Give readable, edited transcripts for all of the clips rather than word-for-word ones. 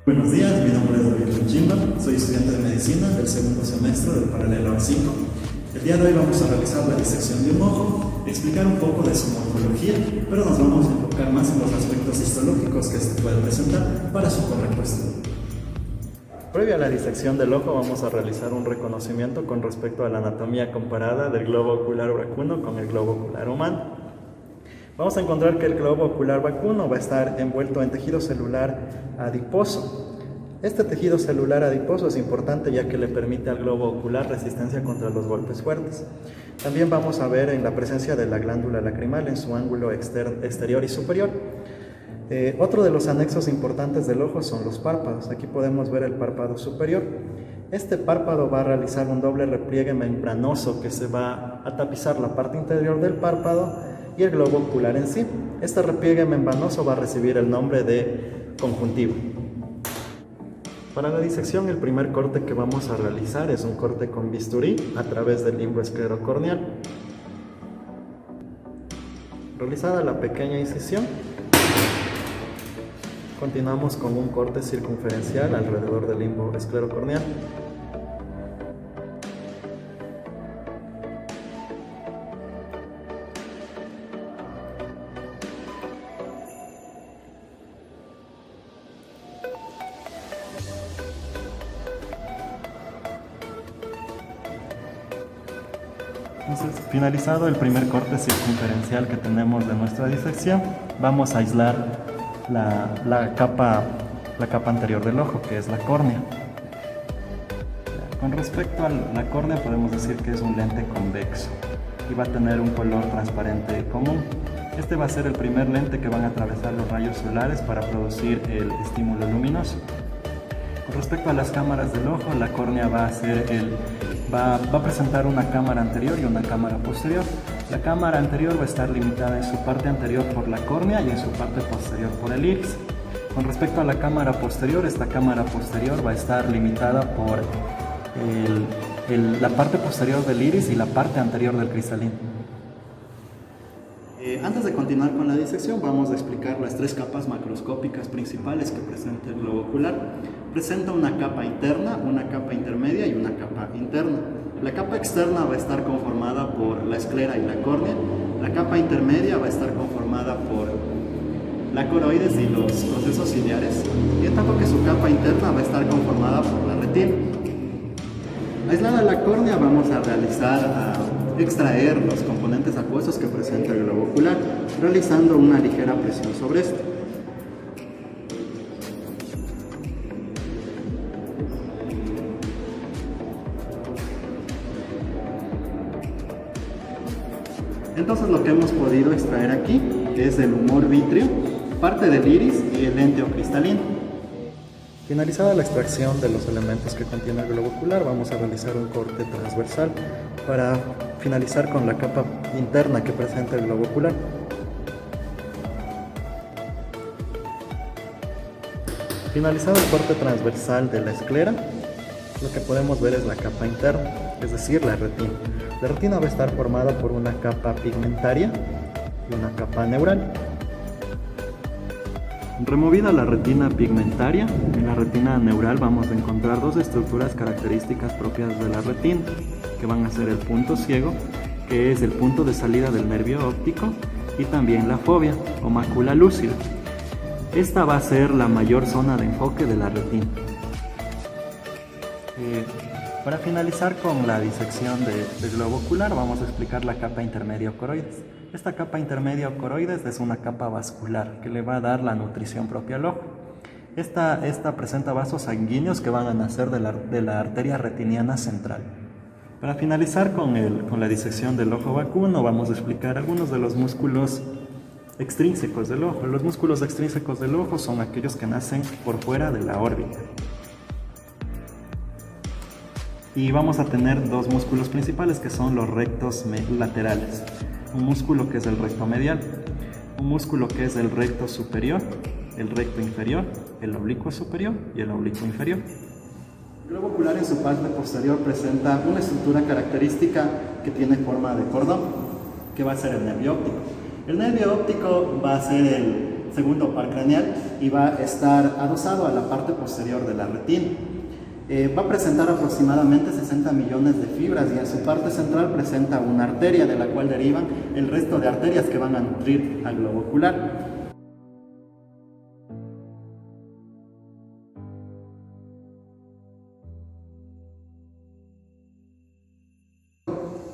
Buenos días, mi nombre es David Luchimba, soy estudiante de medicina del segundo semestre del paralelo A5. El día de hoy vamos a realizar la disección de un ojo, explicar un poco de su morfología, pero nos vamos a enfocar más en los aspectos histológicos que se pueden presentar para su correcto estudio. Previo a la disección del ojo vamos a realizar un reconocimiento con respecto a la anatomía comparada del globo ocular vacuno con el globo ocular humano. Vamos a encontrar que el globo ocular vacuno va a estar envuelto en tejido celular adiposo. Este tejido celular adiposo es importante ya que le permite al globo ocular resistencia contra los golpes fuertes. También vamos a ver en la presencia de la glándula lacrimal en su ángulo exterior y superior. Otro de los anexos importantes del ojo son los párpados. Aquí podemos ver el párpado superior. Este párpado va a realizar un doble repliegue membranoso que se va a tapizar la parte interior del párpado y el globo ocular en sí. Este repliegue membranoso va a recibir el nombre de conjuntivo. Para la disección, el primer corte que vamos a realizar es un corte con bisturí a través del limbo esclerocorneal. Realizada la pequeña incisión, continuamos con un corte circunferencial alrededor del limbo esclerocorneal. Entonces, finalizado el primer corte circunferencial que tenemos de nuestra disección, vamos a aislar la capa anterior del ojo, que es la córnea. Con respecto a la córnea, podemos decir que es un lente convexo y va a tener un color transparente común. Este va a ser el primer lente que van a atravesar los rayos solares para producir el estímulo luminoso. Con respecto a las cámaras del ojo, la córnea va a presentar una cámara anterior y una cámara posterior. La cámara anterior va a estar limitada en su parte anterior por la córnea y en su parte posterior por el iris. Con respecto a la cámara posterior, esta cámara posterior va a estar limitada por la parte posterior del iris y la parte anterior del cristalino. Antes de continuar con la disección, vamos a explicar las tres capas macroscópicas principales que presenta el globo ocular. Presenta una capa interna, una capa intermedia y una capa interna. La capa externa va a estar conformada por la esclera y la córnea. La capa intermedia va a estar conformada por la coroides y los procesos ciliares. Y en tanto que su capa interna va a estar conformada por la retina. Aislada la córnea, vamos a extraer los componentes acuosos que presenta el globo ocular, realizando una ligera presión sobre este. Entonces lo que hemos podido extraer aquí es el humor vítreo, parte del iris y el lente cristalino. Finalizada la extracción de los elementos que contiene el globo ocular, vamos a realizar un corte transversal para finalizar con la capa interna que presenta el globo ocular. Finalizado el corte transversal de la esclera, lo que podemos ver es la capa interna, es decir, la retina. La retina va a estar formada por una capa pigmentaria y una capa neural. Removida la retina pigmentaria, en la retina neural vamos a encontrar dos estructuras características propias de la retina, que van a ser el punto ciego, que es el punto de salida del nervio óptico, y también la fovea o mácula lúcida. Esta va a ser la mayor zona de enfoque de la retina. Para finalizar con la disección del globo ocular, vamos a explicar la capa intermedia o coroides. Esta capa intermedia o coroides es una capa vascular que le va a dar la nutrición propia al ojo. Esta presenta vasos sanguíneos que van a nacer de la arteria retiniana central. Para finalizar con la disección del ojo vacuno, vamos a explicar algunos de los músculos extrínsecos del ojo. Los músculos extrínsecos del ojo son aquellos que nacen por fuera de la órbita. Y vamos a tener dos músculos principales que son los rectos laterales. Un músculo que es el recto medial, un músculo que es el recto superior, el recto inferior, el oblicuo superior y el oblicuo inferior. El globo ocular en su parte posterior presenta una estructura característica que tiene forma de cordón, que va a ser el nervio óptico. El nervio óptico va a ser el segundo par craneal y va a estar adosado a la parte posterior de la retina. Va a presentar aproximadamente 60 millones de fibras y en su parte central presenta una arteria de la cual derivan el resto de arterias que van a nutrir al globo ocular.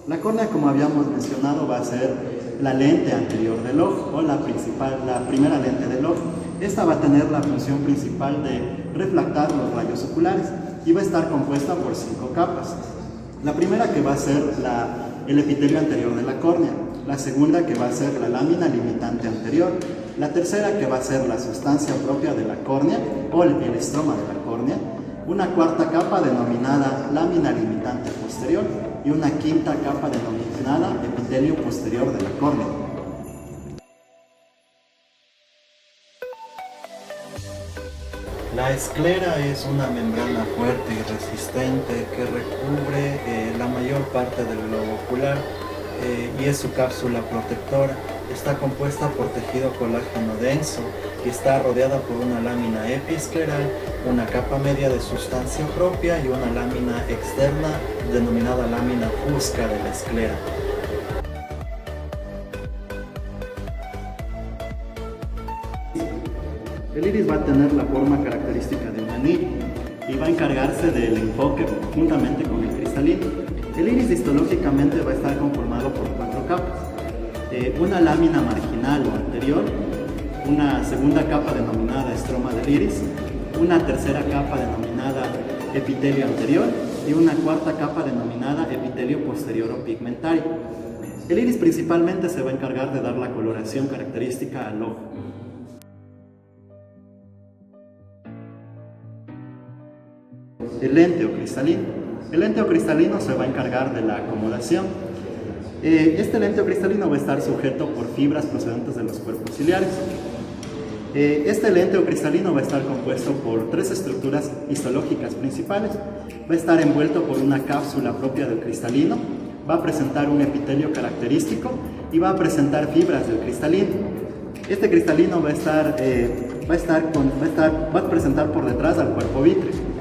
La córnea, como habíamos mencionado, va a ser la lente anterior del ojo o la primera lente del ojo. Esta va a tener la función principal de refractar los rayos oculares y va a estar compuesta por 5 capas. La primera, que va a ser el epitelio anterior de la córnea. La segunda, que va a ser la lámina limitante anterior. La tercera, que va a ser la sustancia propia de la córnea o el estroma de la córnea. Una cuarta capa denominada lámina limitante posterior y una quinta capa denominada epitelio posterior de la córnea. La esclera es una membrana fuerte y resistente que recubre la mayor parte del globo ocular y es su cápsula protectora. Está compuesta por tejido colágeno denso y está rodeada por una lámina epiescleral, una capa media de sustancia propia y una lámina externa denominada lámina fusca de la esclera. El iris va a tener la forma característica de un anillo y va a encargarse del enfoque juntamente con el cristalino. El iris histológicamente va a estar conformado por 4 capas. Una lámina marginal o anterior, una segunda capa denominada estroma del iris, una tercera capa denominada epitelio anterior y una cuarta capa denominada epitelio posterior o pigmentario. El iris principalmente se va a encargar de dar la coloración característica al ojo. El lente o cristalino. El lente o cristalino se va a encargar de la acomodación. Este lente o cristalino va a estar sujeto por fibras procedentes de los cuerpos ciliares. Este lente o cristalino va a estar compuesto por 3 estructuras histológicas principales. Va a estar envuelto por una cápsula propia del cristalino, va a presentar un epitelio característico y va a presentar fibras del cristalino. Este cristalino va a presentar por detrás al cuerpo vítreo.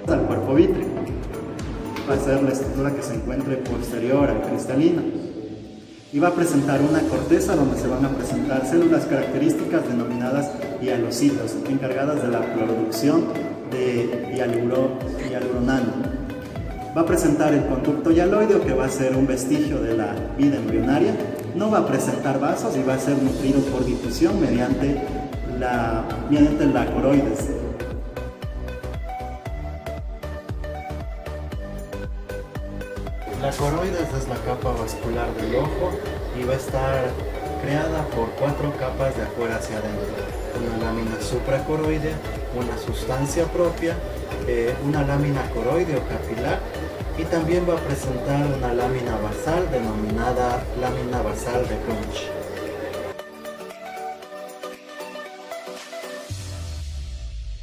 Al cuerpo vítreo va a ser la estructura que se encuentre posterior al cristalino y va a presentar una corteza donde se van a presentar células características denominadas hialocitos, encargadas de la producción de hialuronano. Va a presentar el conducto hialoideo, que va a ser un vestigio de la vida embrionaria. No va a presentar vasos y va a ser nutrido por difusión mediante la coroides. La coroides es la capa vascular del ojo y va a estar creada por 4 capas de afuera hacia adentro. Una lámina supracoroidea, una sustancia propia, una lámina coroideo capilar y también va a presentar una lámina basal denominada lámina basal de Bunch.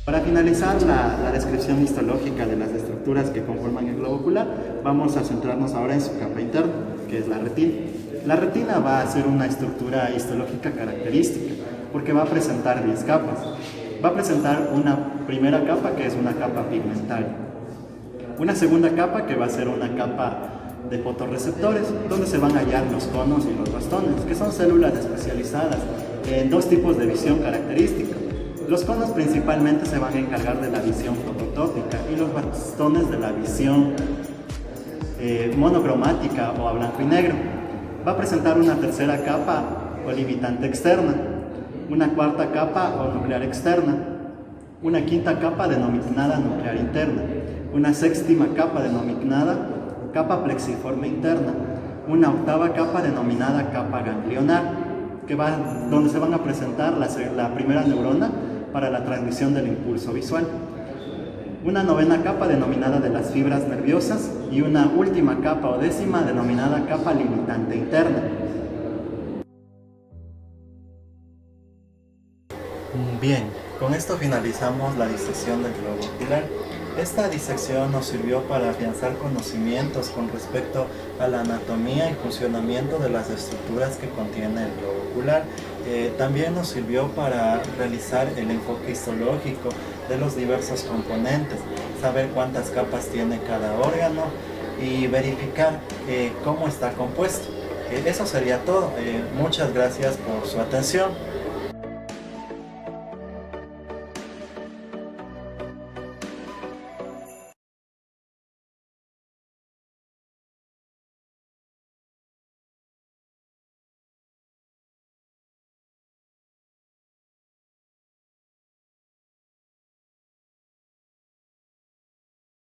Para finalizar la descripción histológica de las estructuras que conforman el globo ocular, vamos a centrarnos ahora en su capa interna, que es la retina. La retina va a ser una estructura histológica característica, porque va a presentar 10 capas. Va a presentar una primera capa, que es una capa pigmentaria. Una segunda capa, que va a ser una capa de fotorreceptores, donde se van a hallar los conos y los bastones, que son células especializadas en 2 tipos de visión característica. Los conos principalmente se van a encargar de la visión fototópica y los bastones de la visión monocromática o a blanco y negro. Va a presentar una tercera capa o limitante externa, una cuarta capa o nuclear externa, una quinta capa denominada nuclear interna, una séptima capa denominada capa plexiforme interna, una octava capa denominada capa ganglionar, donde se van a presentar la primera neurona para la transmisión del impulso visual, una novena capa denominada de las fibras nerviosas y una última capa o décima denominada capa limitante interna. Bien, con esto finalizamos la disección del globo ocular. Esta disección nos sirvió para afianzar conocimientos con respecto a la anatomía y funcionamiento de las estructuras que contiene el globo ocular. También nos sirvió para realizar el enfoque histológico de los diversos componentes, saber cuántas capas tiene cada órgano y verificar cómo está compuesto. Eso sería todo. Muchas gracias por su atención.